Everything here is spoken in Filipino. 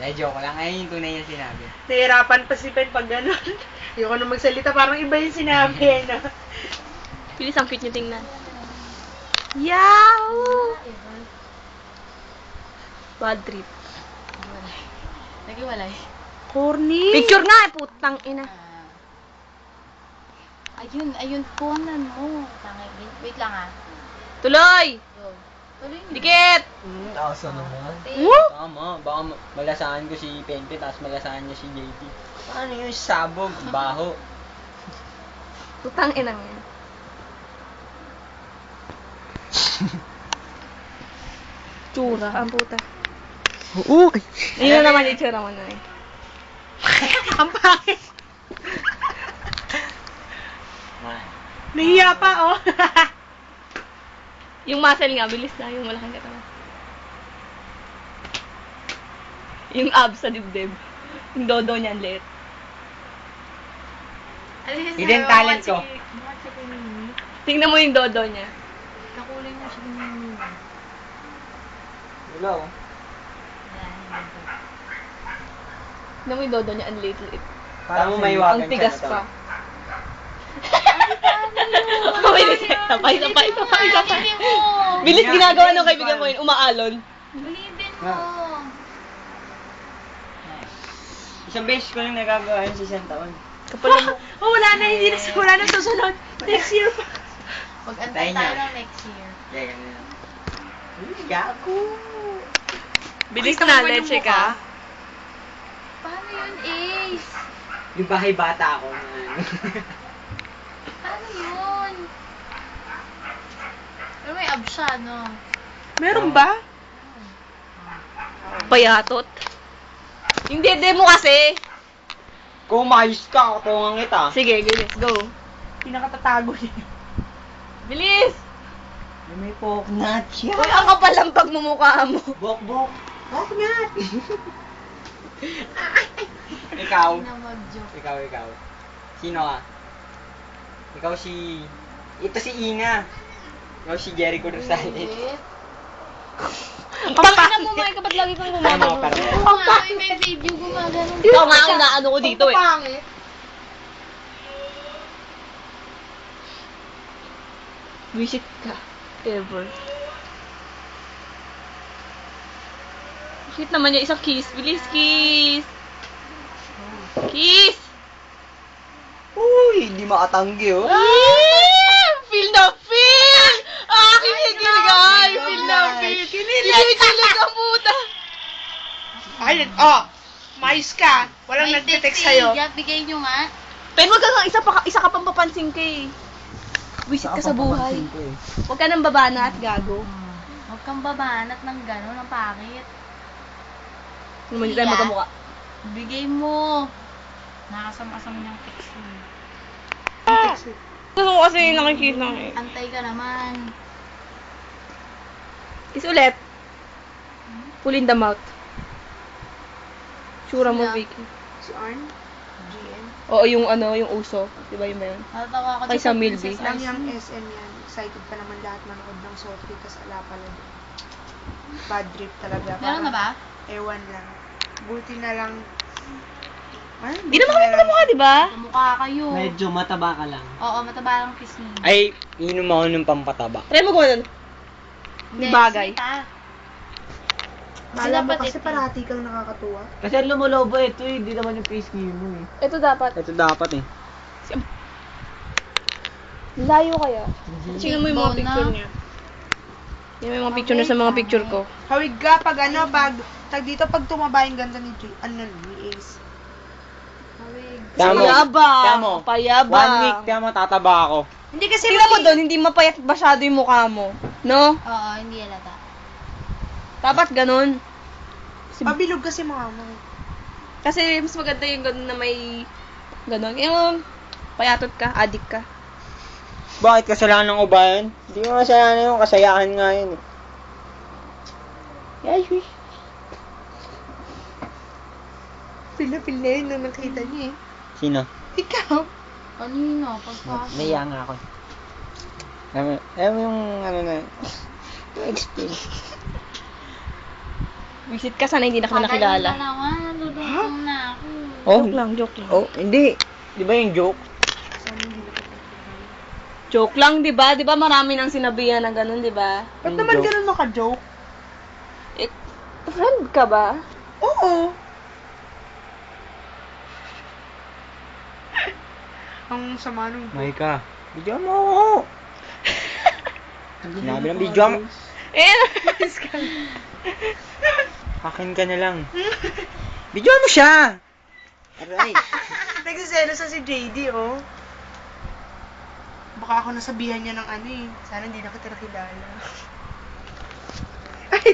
Dahil joke lang. Ayun yung tunay yung sinabi. Nahirapan pa si Pen pag gano'n. Ayoko na magsalita, parang iba yung sinabi, no? Bilis, ang cute niyo tingnan. Yahoo! Bad trip. Nag-iwalay. Corny. Picture nga, putang ina. Ayun, punan mo. Wait lang ah. Tuloy! Go. Tuloy mo. Dikit! Asa naman. Woo! Tama. Baka malasahan ko si Penpe, tapos malasahan niya si JP. Paano yung sabog? Baho. Putang ina nga. Tsura, ang puta. Oo. Ayun na naman yung tsura mo na eh. Ang pangit. Nahiya pa, oh. Yung muscle nga, bilis na. Yung malaking katawan. Yung abs sa dibdib. Yung dodo niya, ang liit. Hidden talent ko. Tingnan mo yung dodo niya. Nakulay mo siya ng Wala oh. Tingnan mo yung dodo niya, ang liit-liit. Parang may wagan Ang tigas pa. Bilis, tapay. Bilis ginagawa ng kaibigan mo yun, umaalon. Bilibin mo. Isang beses ko lang nagagawa yun sa isang taon. Kapal mo. Oh, wala na susunod. Next year pa. Mag-antay Tayo tayo niya. ng next year. Kaya ganun lang. Uy, gago. Bilis Pakita na, mo yung leche mukha. ka. Paano yun, Ace? Yung bahay bata ako. Paano yun? Pero may abs siya, no? Meron ba? Payatot. Yung dede mo kasi. Kung maayos ka, katungan kita. Sige, bilis, go. Pinakatatago niya. Bilis! May poknat siya. Uy, ang kapal ang pagmumukha mo. Bok. Poknat. Ikaw. Hindi na mag-joke. Ikaw. Sino ka? Ikaw si... Ito si Ina. Ikaw si Jericho Rosales. Ulit. Ang pangina mo, Mike, kapag lagi kang gumagano. Oo nga, may video gumagano. Ikaw nga, unaano ko dito eh. Pangit. Visit ka. Ever. Shit naman yung isang kiss. Bilis, kiss! Kiss! Uy, hindi makatanggi oh. Feel na feel! Kinikilig ay! Feel na feel! Kinikilig ang puta! Ayun, oh. Mais ka. Walang May nagte-text text sa'yo. eh. Bigay nyo nga. Pero wag ka nga, isa ka pang papansin ka eh. Visit ka sa buhay. Huwag ka nang babana at gago. Huwag kang babanat ng gano'n, ang pangit. Hindi mo tayo magkamukha. Bigay mo. Nakasam-asam niyang text mo. Gusto ko kasi nakikita eh. Antay ka naman. Kiss ulit. Pull in the mouth. Sura mo, Sila. Vicky. Si Arn? GM? Oo, yung yung uso. Diba yun ba yun? Natatawa ako Kay dito, sa Milby. Princess Lang Ice. yung SM yan. Excited pa naman lahat manood ng Sophie, tas ala pala din. Bad trip talaga. Meron na ba? Ewan lang. Buti na lang. Ay, Di naman kami magkamukha, di ba? Kamukha kayo. Medyo mataba ka lang. Oo, mataba lang kiss mo. Ay, inom ako ng pampataba. Try mo gawin. Hindi, bagay. salita. Bala mo dapat kasi ito. parati kang nakakatuwa. Kasi lumulobo ito eh, hindi naman yung face game mo eh. Ito dapat. Ito dapat eh. Layo kaya. Tingnan mo yung mga Bone picture na. niya. Yan yung mga picture niya sa mga picture ko. Hawig ka pag tag dito pag tumaba yung ganda ni ni Ace. Hawig. Tama. Payabang. Tama. Payabang. 1 week, tama tataba ako. Hindi kasi Tingnan mo doon, hindi mapayat masyado yung mukha mo. No? Oo, hindi halata. Dapat ganun. pabilog kasi mga mo. Kasi mas maganda yung ganun na may ganun. Yung payatot ka, adik ka. Bakit kasalanan ng ubayan? Hindi mo kasalanan yung kasayahan nga yun eh. Ay, huy. Pil na yun nung nakita niya eh. Sino? Ikaw? Kanina, pagpasok. Naiya nga ako. Alam mo yung ano na, yung explain. Visit ka, sana hindi na kita nakilala. Tagal na naman, nalulutong na ako. Oh, Joke lang, joke lang. Oh, hindi. Di ba yung joke? Sana hindi na kita nakilala. Joke lang, di ba? Di ba marami nang sinabihan na ganun, di ba? Ba't Yung naman joke. ganun maka-joke? Eh, friend ka ba? Oo. Ang sama nung Maika, video mo ako. Sinabi ng video mo. Eh, Akin ka na lang. Video mo siya. Aray. Nagsiselos sa si JD, oh. Baka ako nasabihan niya ng ano eh. Sana hindi na kita nakilala. Ay,